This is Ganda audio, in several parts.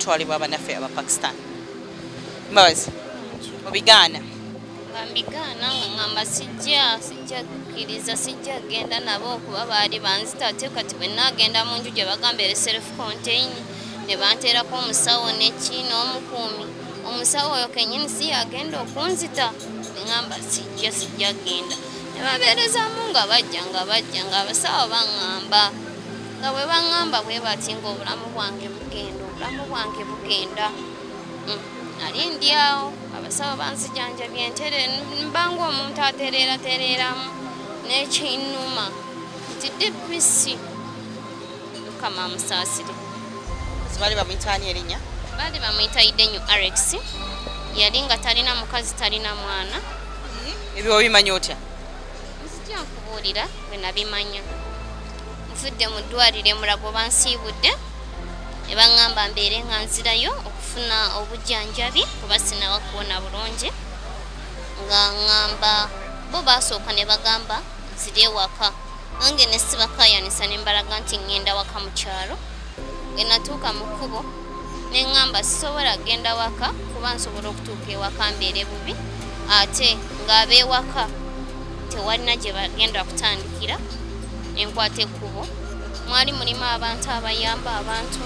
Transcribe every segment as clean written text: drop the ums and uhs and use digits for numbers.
okutwalibwa abannaffe Abapakistan? Mbabazi obigaana? Bambigaana ngamba sijja kukkiriza sijja genda nabo kuba baali banzita ate kati bwe naagenda mu nju gye bagambira self contain ne banteerako omusawo neki n'omukuumi omusawo oyo kennyini si yagenda okunzita ngamba sijja genda ne babeerezaamu nga bajja nga abasawo baŋŋamba nga bwe baŋŋamba bwe bati ng'obulamu bwange bugenda nali ndi awo abasawo bansijanjabye entere mbanga omuntu atereeramu n'ekinnuma nti DPC Mukama amusaasire. Baali bamuyitaani erinnya? Baali bamuyita Idenyu Alex, yali nga talina mukazi talina mwana. Ebyo obimanya otya? Nzija nkubuulira bwe nabimanya. Nvudde mu ddwaliro e Mulago bansiibudde ne baŋŋamba mbeere nga nzirayo okufuna obujjanjabi kuba sinaba kuwona bulungi nga ŋŋamba bo baasooka ne bagamba nzire ewaka nange ne sibakaayanisa ne mbalaga nti ŋŋenda waka mu kyalo. Bwe natuuka mu kkubo ne ŋŋamba sisobola kgenda waka kuba nsobola okutuuka ewaka mbeere bubi ate ng'ab'ewaka tewalina gye bagenda kutandikira ne nkwata ekkubo. Mwali mulimu abantu abayamba abantu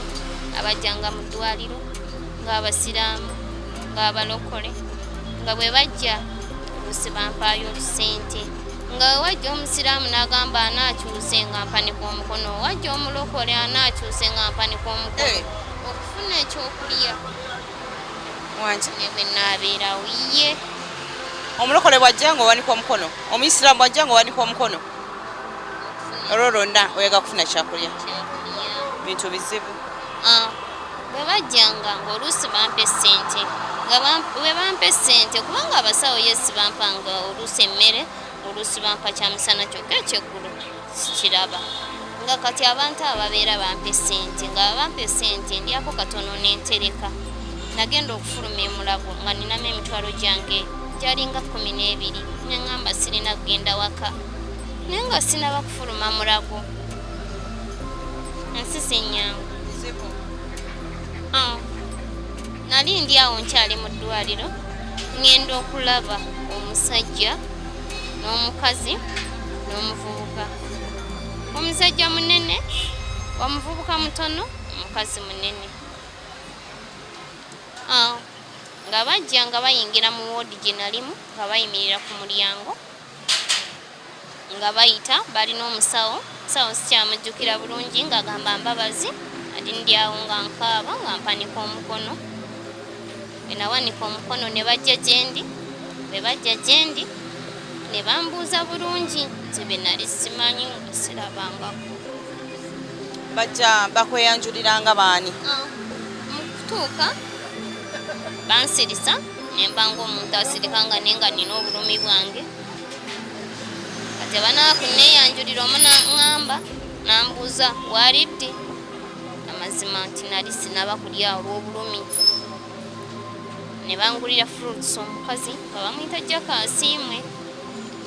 abajjanga mu ddwaliro ng'abasiraamu ng'abalokole nga bwe bajja oluusi bampaayo olusente nga we wajja omusiraamu n'agamba anaakyuse nga mpanika omukono wajja omulokole anaakyuse nga mpanika omukono okufuna ekyokulya wangi ne bwe naabeerawo ye omulokole bw'ajja ng'owanika omukono omuyisiraamu bw'ajja ng'owanika omukono olwo lwonna oyaga kufuna kyakulya bintu bizibu. Bwe bajjanga ng'oluusi bampa essente nga bwe bampa essente kubanga abasawo yesi bampanga oluusi emmere oluusi bampa kyamusana kyokka ekyeggulu sikiraba nga kati abantu ababeera bampa essente nga bampa essente ndyako katono n'entereka. Nagenda okufuluma e Mulago nga ninamu emitwalo gyange gyalinga 12 ne ŋŋamba sirina kugenda waka naye nga sinaba kufuluma Mulago ensi si nnyangu. Nali ndi awo nkyali mu ddwaliro ŋŋenda okulaba omusajja n'omukazi n'omuvubuka. Omusajja munene omuvubuka mutono omukazi munene nga bajja nga bayingira mu woodi gye nalimu nga bayimirira ku mulyango nga bayita balina omusawo sikyamujjukira bulungi nga agamba Mbabazi ali ndi awo nga nkaaba nga mpanika omukono bwe nawanika omukono ne bajja gyendi bwe bajja gyendi ne bambuuza bulungi nti be nali simanyi nga sirabangako. Bajja bakweyanjuliranga baani? Mu kutuuka bansirisa ne mbanga omuntu asirika nga nenga nina obulumi bwange kati banaakunneeyanjulira omu naŋŋamba nambuuza waaliddi amazima nti nali sinaba kulya olw'obulumi ne bangulira fruits omukazi nga bamuyita Jakasiimwe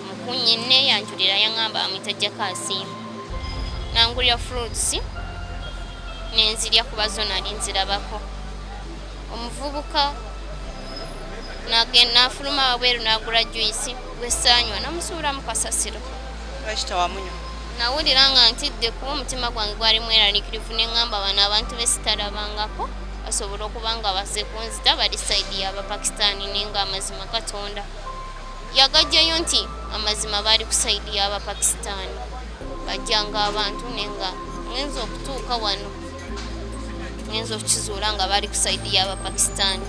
mukunnyeeyanjulira yaŋŋamba bamuyita Jakasiimwe nangulira fruits nenzirya kuba zo nali nzirabako. Omuvubuka n'afuluma wabweru n'agula juice bw'essaanywa namusuula mu kasasiro. Lwaki tawamunywa? Nawulira nga ntidde kuba omutima gwange gwali mweraliikirivu ne ŋŋamba bano abantu be sitalabangako basobola okuba nga bazze kunzita bali sayidi y'Abapakistaani naye ng'amazima Katonda yagajjayo nti amazima baali ku sayidi y'Abapakistaani bajjanga abantu naye nga ngenza okutuuka wano ngenza okukizuula nga baali ku sayidi y'Abapakistaani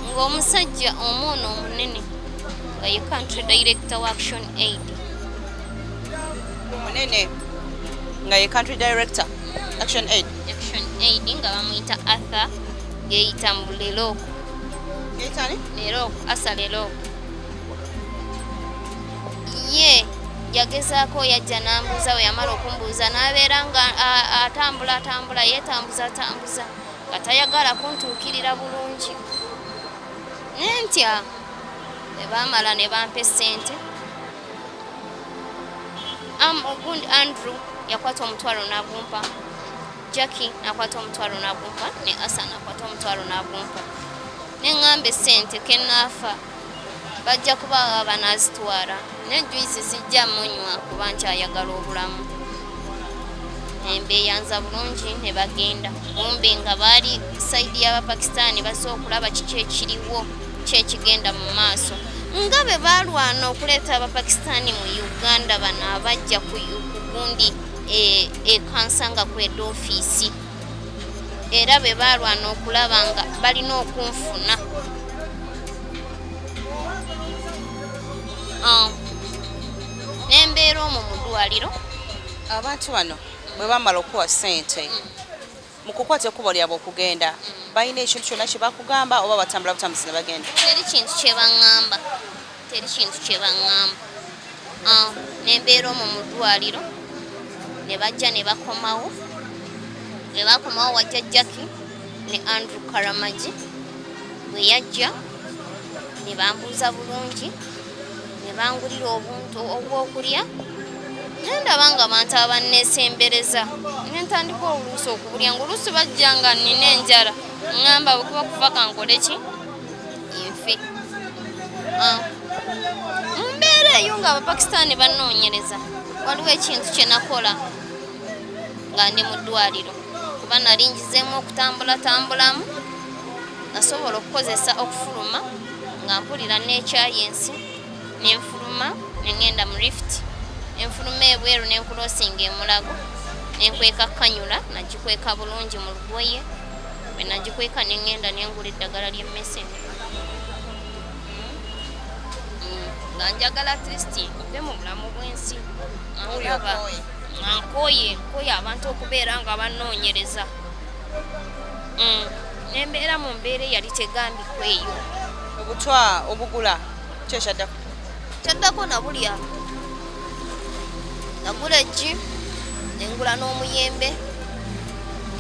ng'omusajja omwono omunene nga ye country director wa Action Aid. Munene nga ye country director Action Aid nga bamuyita Arthur Geita Mbulelo Asa Lelo ye yagezaako yajja n'ambuuza we yamala okumbuuza n'abeera nga atambula yeetambuza nga tayagala kuntuukirira bulungi nentya bwe baamala ne bampa essente ogundi Andrew yakwata omutwalo n'agumpa Jackie nakwata omutwalo n'agumpa ne Asa nakwata omutwalo omutwalo n'agumpa ne ŋŋamba essente kenaafa bajja kuba banaazitwala ne juice sijja munywa kuba nkyayagala obulamu embeeyanza bulungi ne bagenda kumbe nga baali sayidi y'Abapakistaani basobola okulaba kiki ekiriwo kyekigenda mu maaso nga be baalwana okuleeta Abapakistaani mu Uganda bano abajja ku gundi ekansanga kwedda ofiisi era be baalwana okulaba nga balina okunfuna n'embeera omwo mu ddwaliro abantu bano bwe bamala okuwa ssente mu kukwata ekkubo lyabwe okugenda balina ekintu kyonna kye bakugamba oba batambula butambuzi ne bagenda teri kintu kye baŋŋamba n'embeera omwo mu ddwaliro ne bajja ne bakomawo wajja Jackie ne Andrew Karamagi bwe yajja ne bambuuza bulungi ne bangulira obuntu obw'okulya nendaba nga abantu abanneesembereza nentandika oluusi okubulya ngaoluusi bajja nga nnina enjala ŋŋamba bwekuba kuva kankole ki nfe mu mbeera eyo nga Abapakistaani bannoonyereza waliwo ekintu kye nakola nga ndi mu ddwaliro kuba nali njizeemu okutambulatambulamu nasobola okukozesa okufuluma nga mpulira n'ekyayi ensi nenfuluma nengenda mu lift nenfuluma ebweru nenkulosinga emulago nenkweka Kanyula nagikweka bulungi mu lugoye bwe nagikweka nengenda nengula eddagala ly'emmese nga njagala kristi mpe mu bulamu bw'ensi nkooye abantu okubeera nga bannoonyereza nembeera mu mbeera eyali tegambikwa eyo obutwa obugula kyaddako nabulya nagula eggi nengula n'omuyembe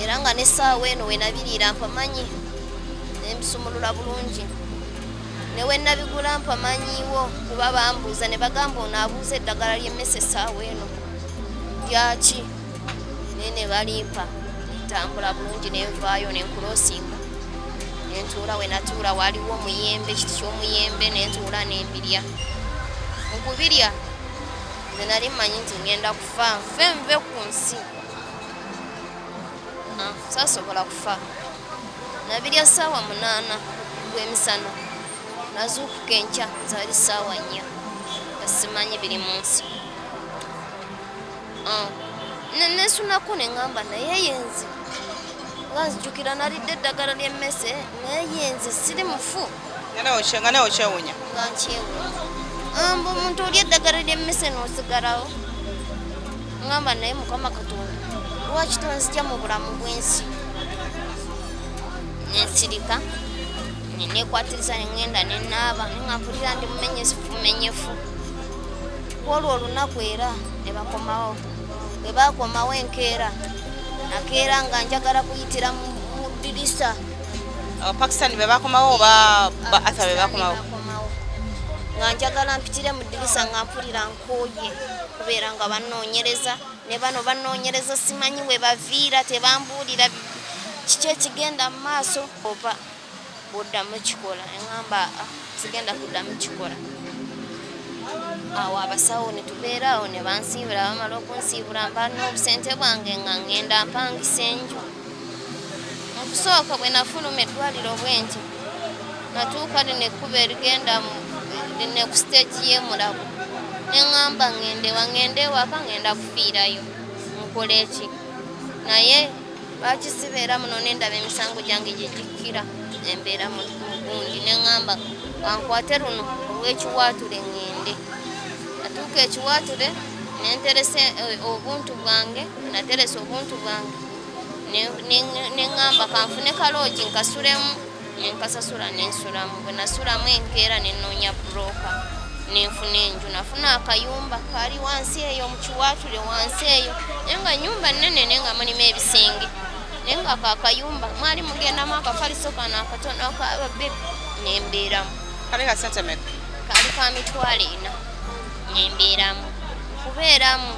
era nga n'essaawa eno we nabiriira mpamanyi nembisumulula bulungi ne we nabigula mpamanyiiwo kuba bambuuza ne bagamba ono abuuza eddagala ly'emmese essaawa eno lyaki naye ne balimpa ntambula bulungi nenvaayo nenkulosinga nentuula we natuula waliwo omuyembe ekiti ky'omuyembe nentuula nembirya mu kubirya nze nali mmanyi nti ngenda kufa nve ku nsi saasobola kufa nabirya ssaawa 8 gw'emisana nazuukuka enkya zaali ssaawa 4 asimanyi biri mu nsi nesunako neŋŋamba naye yenze nga nzijukira nalidde eddagala ly'emmese naye yenze siri mufu nga nawe okyewunya nga nkyewunya mbu omuntu oli eddagala ly'emmese n'osigalawo ŋŋamba naye Mukama Katonda lwaki tonzija mu bulamu bw'ensi nensirika nekwatiriza neŋŋenda nenaaba neŋŋampulira ndi mumenyefu kwolwo olunaku era ne bakomawo bwe bakomawo enkeera nakeera nga njagala kuyitira mu ddirisa Abapakistaani be bakomawo oba Arthur be bakomawo nga njagala mpitire mu ddirisa nga mpulira nkooye kubeera nga bannoonyereza ne bano bannoonyereza simanyi we baviira tebambuulira kiki ekigenda mu maaso oba buddamu kikola eŋŋamba sigenda kuddamu kikola awo abasawo ne tubeerawo ne bansiibula bamala okunsiibula mbalina obusente bwange nga ŋŋenda mpangisa enju mu kusooka bwe nafuluma eddwaliro bwenti natuuka linekkuba erigenda ne ku siteegi y'emulago neŋŋamba ŋŋende ewaka ŋŋenda kufiirayo nkola eki naye bakisiba era muno nendaba emisango gyange gye gikkira embeera mu gundi neŋŋamba kankwate luno olw'ekiwaatule ŋŋende natuuka ekiwaatule nenterese obuntu bwange nateresa obuntu bwange neŋŋamba kanfune kaloogi nkasulemu nenkasasula nensulamu bwe nasulamu enkeera nenoonya buroka nenfuna enju nafuna akayumba kaali wansi eyo mu kiwaatule wansi eyo naye nga nyumba nnene naye nga mulimu ebisenge naye nga kakayumba mwali mugendamu akafaliso kano akatono akababe nembeeramu kale ka sente meka kaali ka mitwalo 4 nembeeramu kubeeramu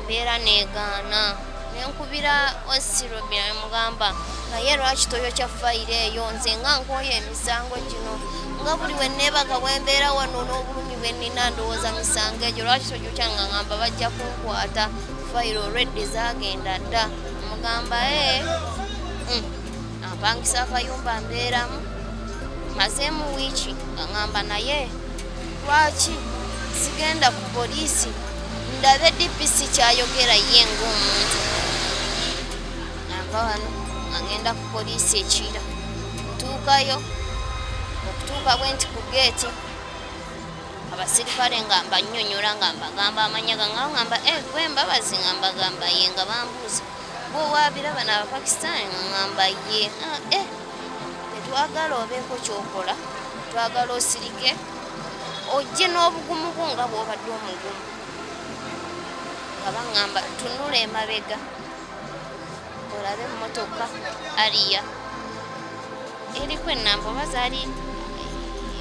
mbeera negaana nenkubira Osirobina nemugamba naye lwaki toyokya fayiro eyo nze nga nkooye emisango gino nga buli we neebaga bwembeera wano n'obulumi bwe nnina ndowooza misango egyo lwaki togyokya nga ngamba bajja kunkwata fayiro olwedde zaagenda dda mugamba ampangisa akayumba mbeeramu mazeemu wiiki nga ngamba naye lwaki sigenda ku poliisi ndabe DPC kyayogera ye ng'omuntu nava wano nga ngenda ku poliisi ekira ntuukayo okutuuka bwe nti ku geeti abasirikale nga mbannyonnyola nga mbagamba amanya gangawo ngamba gwe Mbabazi nga mbagamba ye nga bambuuza gwe waabiraba n'Abapakisitaani nga ngamba ye tetwagala obeeko kyokola twagala osirike ojje n'obugumu bwo nga bw'obadde omugumu nga baŋŋamba tunula emabega olabe emmotoka aliya eriko ennamba oba zaali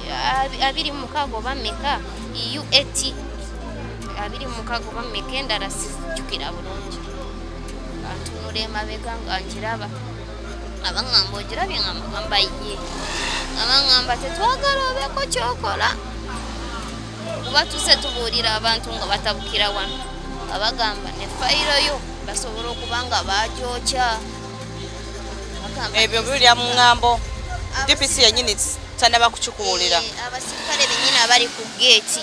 26 oba mmeka UAT 26 oba mmeka endala sijjukira bulungi antunula emabega nga nkiraba abaŋŋamba ogirabye nga mugamba ye nga baŋŋamba tetwagala obeeko kyokola kuba tuse tubuulira abantu nga batabukira wano nga bagamba ne fayiro yo basobola okuba nga bagyokya ebyo biwulira mu ŋŋambo DPC yennyini tannaba kukikubuulira abasirikale bennyini abali ku geeti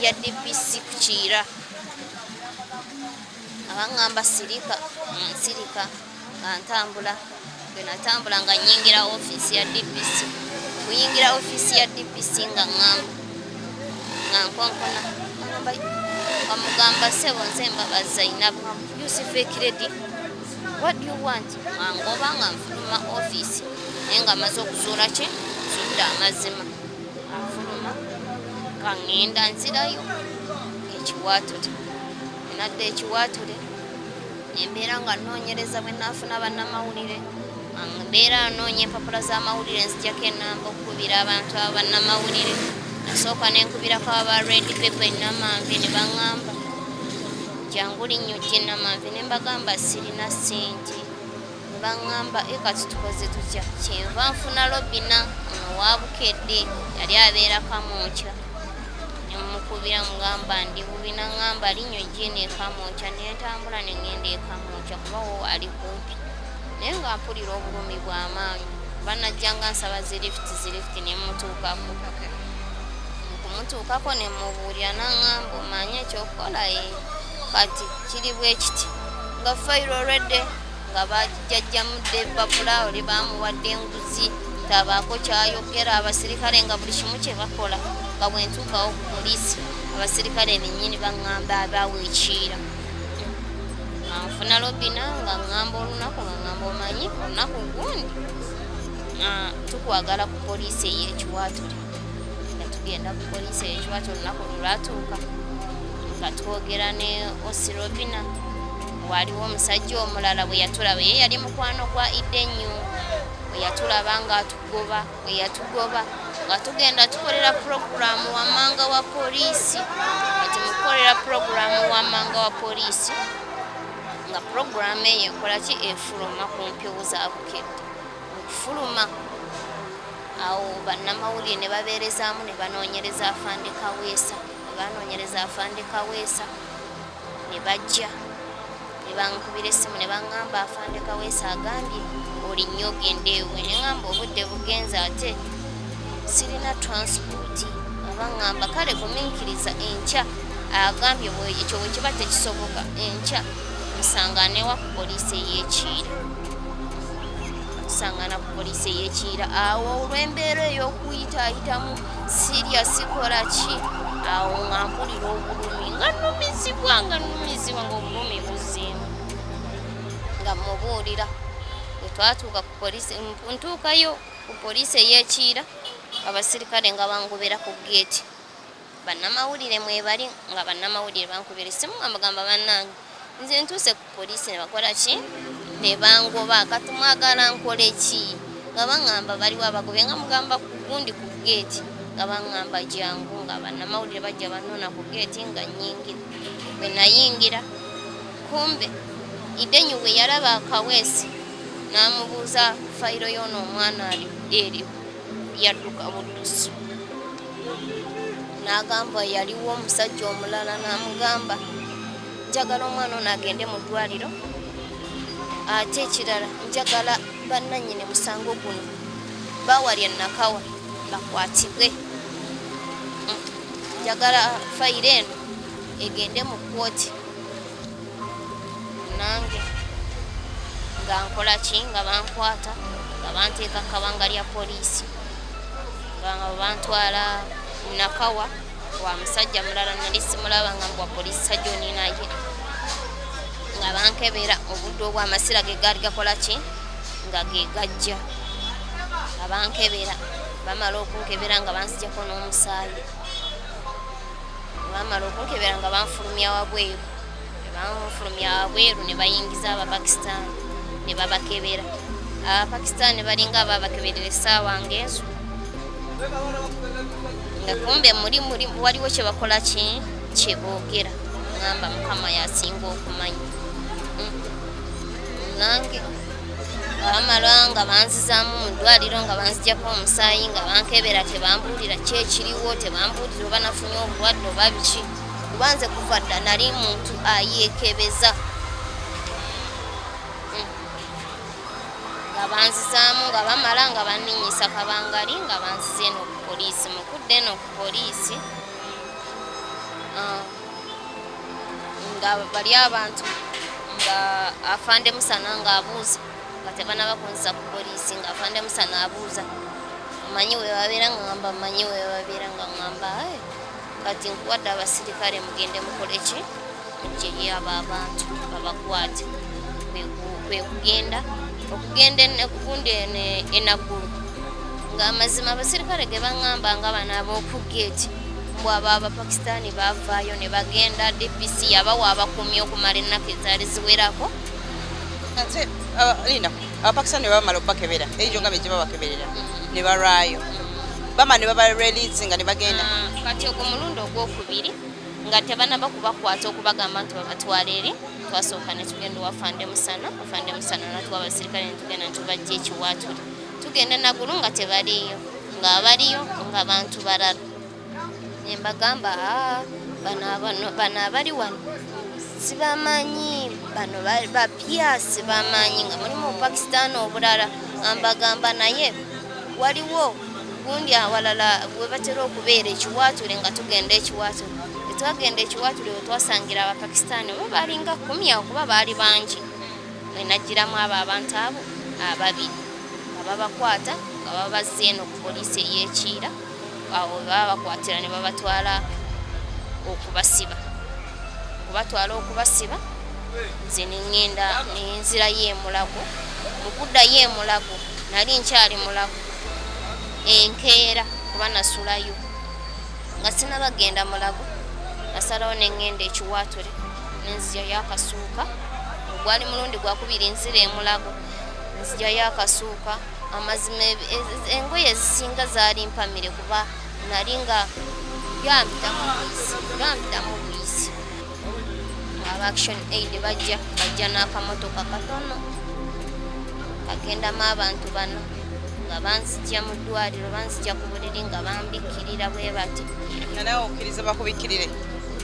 ya DPC ku Kiira abaŋŋamba sirika nsirika nga ntambula bwe natambula nga nnyingira ofiisi ya DPC kuyingira ofiisi ya DPC nga ŋŋamba nga nkonkona bamugamba ssebo nze Mbabazi Zainabu Yusuf Ekiredi what do you want mangoba nga nfuluma ofiisi naye nga maze okuzuula ki zudde amazima anfuluma nga ŋŋenda nzirayo ekiwaatule enadde ekiwaatule embeera nga nnoonyereza bwe naafuna bannamawulire mbeera anoonya empapula z'amawulire nzijjako ennamba okukubira abantu abannamawulire nasooka nenkubirako aba Red Pepper Namanvi ne baŋŋamba jangu linnyojja Namanvi ne mbagamba sirina ssente ne baŋŋamba kati tukoze tutya kyenva nfuna Robina ono wa Bukedde yali abeera Kamwokya ne mukubira mugamba ndi bubi naŋŋamba linnyojja ne Kamwokya ne ntambula ne ŋŋenda e Kamwokya kuba wo ali kumpi naye nga mpulira obulumi bw'amaanyi banajja nga nsaba zilifiti ne mutuukako kumutuukako ne mubuulira naŋŋamba omanye ekyokukola kati kiri bwe kiti nga fayiro olwedde nga bajjajjamu Debbapula oli bamuwadde enguzi tabaako kyayogera abasirikale nga buli kimu kye bakola nga bwe ntuukawo ku poliisi abasirikale bennyini baŋŋamba abaawo Ekiira nfuna Robina nga ŋŋamba olunaku nga ŋŋamba omanyi olunaku gundi tukwagala ku poliisi ey'Ekiwaatule nga tugenda ku poliisi ey'Ekiwaatule olunaku lwatuuka nga twogera ne Osirobina waliwo omusajja omulala bwe yatulaba ye yali mukwano gwa Idenyu bwe yatulaba nga atugoba bwe yatugoba nga tugenda tukolera puroguramu wammanga wa poliisi nga temukolera puroguramu wammanga wa poliisi nga puroguramu eyo ekola ki efuluma ku mpewo za Bukedde okufuluma awo bannamawulire ne babeerezaamu ne banoonyereza Afande Kaweesa ne banoonyereza Afande Kaweesa ne bajja ne bankubira essimu ne baŋŋamba Afande Kaweesa agambye olinnyo ogenda ewe ne ŋŋamba obudde bugenze ate sirina transipooti abaŋŋamba kale gumiikiriza enkya agambye ekyo bwe kiba tekisoboka enkya tusangaanewa ku poliisi ey'Ekiira tusangana ku poliisi ey'Ekiira awo olw'embeera ey'okuyitaayitamu sirya sikola ki awo nga mpulira obulumi nga nnumizibwa ng'obulumi buzzeemu nga mubuulira bwe twatuuka ku poliisi ntuukayo ku poliisi ey'Ekiira abasirikale nga bangobera ku geeti bannamawulire mwebali nga bannamawulire bankubira essimu nga mbagamba bannange nze ntuuse ku poliisi ne bakola ki ne bangoba kati mwagala nkole ki nga baŋŋamba baliwo abagobye nga mugamba ku gundi ku geeti nga baŋŋamba jangu nga bannamawulire bajja bannona ku geeti nga nnyingira bwe nayingira kumbe Idenyu we yalaba Kaweesi n'amubuuza fayiro y'ono omwana ali eryo yadduka buddusi. N'agamba yaliwo omusajja omulala n'amugamba njagala omwana ono agende mu ddwaliro, ate ekirala njagala bannannyini musango guno bawalya Nakawa bakwatibwe. Njagala fayiro eno egende mu kkooti. Nange nga nkola ki nga bankwata nga banteeka kabanga lya poliisi nga bantwala Nakawa wa musajja mulala nali simulaba nga mbwa poliisi sajjoni naye nga bankebera obudde obw'amasira ge gaali gakola ki nga ge gajja nga bankebera bamala okunkebera nga banzijjako n'omusaayi bamala okunkebera nga banfulumya wabweru ne bayingiza Abapakisitaani ne babakebera. Abapakisitaani balinga ababakeberera essaawa ng'ezo nga kumbe waliwo kye bakola kye boogera ngamba Mukama yasinga okumanya. Nange bamala nga banzizaamu mu ddwaliro nga banzijjako omusaayi nga bankebera tebambuulira ki ekiriwo, tebambuulira oba nafunye obulwadde oba biki, kuba nze kuva dda nali muntu ayeekebeza. Nga banzizaamu nga bamala nga banninnyisa kabangali nga banziza eno ku poliisi. Mukudde eno ku poliisi nga bali abantu nga Afande Musana ng'abuuza nga tebanaba kunzisa ku poliisi nga Afande Musana abuuza omanyi we babeera nga ngamba mmanyi we babeera nga ngamba kati nkuwadde abasirikale mugende mukole ki mugyeyo abo abantu babakwate. Kwe kugenda okugundi enaggulu ng'amazima abasirikale ge baŋŋamba nga bano ab'okugeeti mbw abo Abapakisitaani baavaayo ne bagenda DPC yabawa abakuumi okumala ennaku ezaali ziwerako. Ate Lina Abapakisitaani bamala okubakebera ekyo nga bye babakeberera ne balwayo bama ne babarelease nga ne bagenda. Kati ogwo mulundi ogwokubiri nga tebanaba kubakwata okubagamba nti babatwala eri twasooka ne tugenda wa Afande Musana natuwa abasirikale ne tugenda ne tubajja ekiwaatule tugenda Nagulu nga tebaliiyo ng'abaliyo nga bantu balala ne mbagamba bano abali wano sibamanyi bano bapya sibamanyi nga mulimu Obupakisitaani obulala mbagamba naye waliwo gundi awalala bwe batera okubeera ekiwaatule nga tugenda ekiwaatule. Twagenda ekiwaatule we twasangira Abapakisitaani bo balinga 10 awo kuba baali bangi. We najjiramu abo abantu abo ababiri nga babakwata nga babazza eno ku poliisi ey'Ekiira. Awo babakwatira ne babatwala okubasiba. Nze ne ŋŋenda ne nzirayo e Mulago. Mu kuddayo e Mulago nali nkyali Mulago enkeera kuba nasulayo nga sinabagenda Mulago. Nasalawo ne ŋŋenda ekiwaatule ne nzijjayo akasuuka ogwali mulundi gwakubiri nzira e Mulago nzijjayo akasuuka. Amazima engoye ezisinga zaali mpamire kuba nali nga gambita mu buyisi. Aba Action Aid bajja n'akamotoka katono kagendamu abantu bano nga banzijja mu ddwaliro banzijja ku buliri nga bambikkirira bwe bati. Nawe okkiriza bakubikkirire?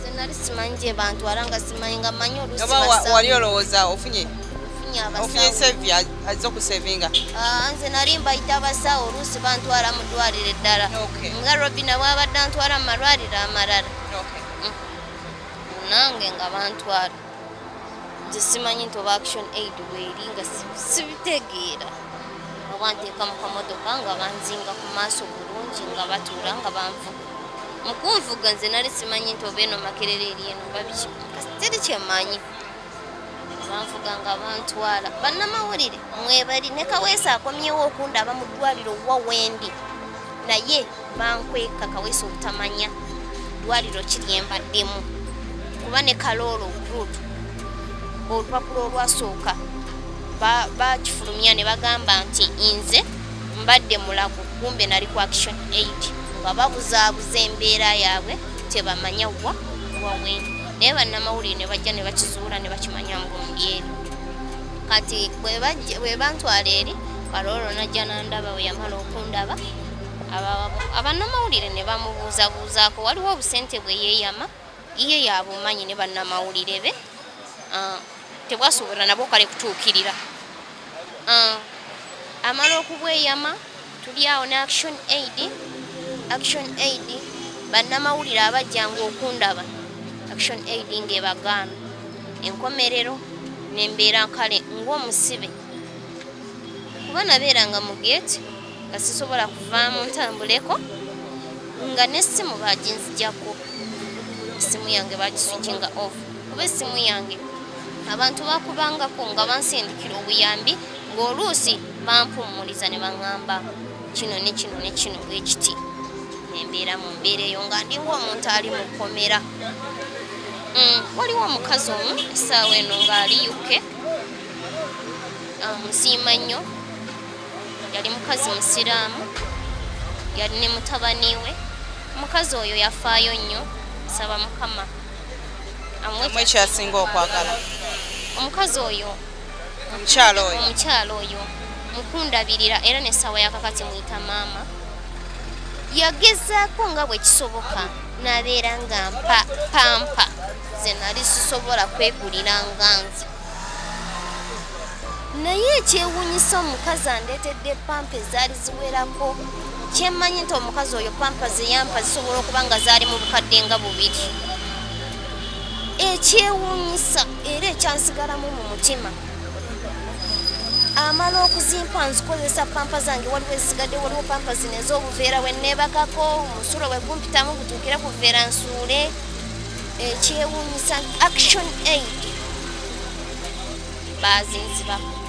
Nze nali simanyi gye bantwala nga simanyi nga mmanyi oluusi wali olowooza ofunye sevi azze okusevinga? Nze nali mbayita abasawo oluusi bantwala mu ddwaliro eddala nga Robina bwabadde antwala mu malwaliro amalala. Nange nga bantwala nze simanyi nti Oba Action Aid bweri nga sibitegeera. Banteeka mu kamotoka nga banzinga ku maaso bulungi nga batuula nga banvuga. Mu kunvuga nze nali simanyi nti oba eno Makerere eri eno oba biki teri kyemmanyi. Banvuga nga bantwala. Bannamawulire mwebali ne Kaweesi akomyewo okundaba mu ddwaliro wa wendi naye bankweka Kaweesi obutamanya ddwaliro kiri embaddemu kuba ne Kaloolo Group olupapula olwasooka bakifulumya ne bagamba nti nze mbadde Mulago kumbe nali ku Action Aid nga babuzaabuza embeera yaabwe tebamanya wa wendi naye bannamawulire ne bajja ne bakizuula ne bakimanya ng'omulyeri kati bwe bantwala eri Kaloolo najja nandaba we yamala okundaba abannamawulire ne bamubuuzabuuzaako waliwo obusente bwe yeeyama ye yabumanyi ne bannamawulire be tebwasobola nabwo kale kutuukirira amala okubweyama tuli awo ne Action Aid bannamawulire abajjanga okundaba Action Aid ng'ebagaana enkomerero nembeera kale ng'omusibe kuba nabeeranga mu geeti nga sisobola kuvaamu ntambuleko nga n'essimu baginzijjako essimu yange bagiswitchinga off kuba essimu yange abantu bakubangako nga bansindikira obuyambi ng'oluusi bampummuliza ne baŋŋamba kino ne kino ne kino bwekiti nembeera mu mbeera eyo nga ndi ng'omuntu ali mu kkomera waliwo omukazi omu essaawa eno ng'ali UK musiima nnyo yali mukazi musiraamu yali ne mutabani we omukazi oyo yafaayo nnyo saba mukama amwe kyasinga okwagala omukazi oyo omukyalo oyo mukundabirira era n'essaawa yakakati muyita maama yagezaako nga bwe kisoboka n'abeera nga pampa ze nali sisobola kwegulira nga nze naye ekyewuunyisa omukazi andeetedde pampa ezaali ziwerako kyemmanyi nti omukazi oyo pampa ze yampa zisobola okuba nga zaali mu bukadde nga 2 ekyewuunyisa era ekyansigalamu mu mutima amala okuzimpa nzikozesa pampa zange waliwo ezigadde waliwo pampa zino ez'obuveera we neebakako omusulo bwe gumpitamu gutuukira kuveera nsuule ekyewuunyisa Action Aid bazinzibako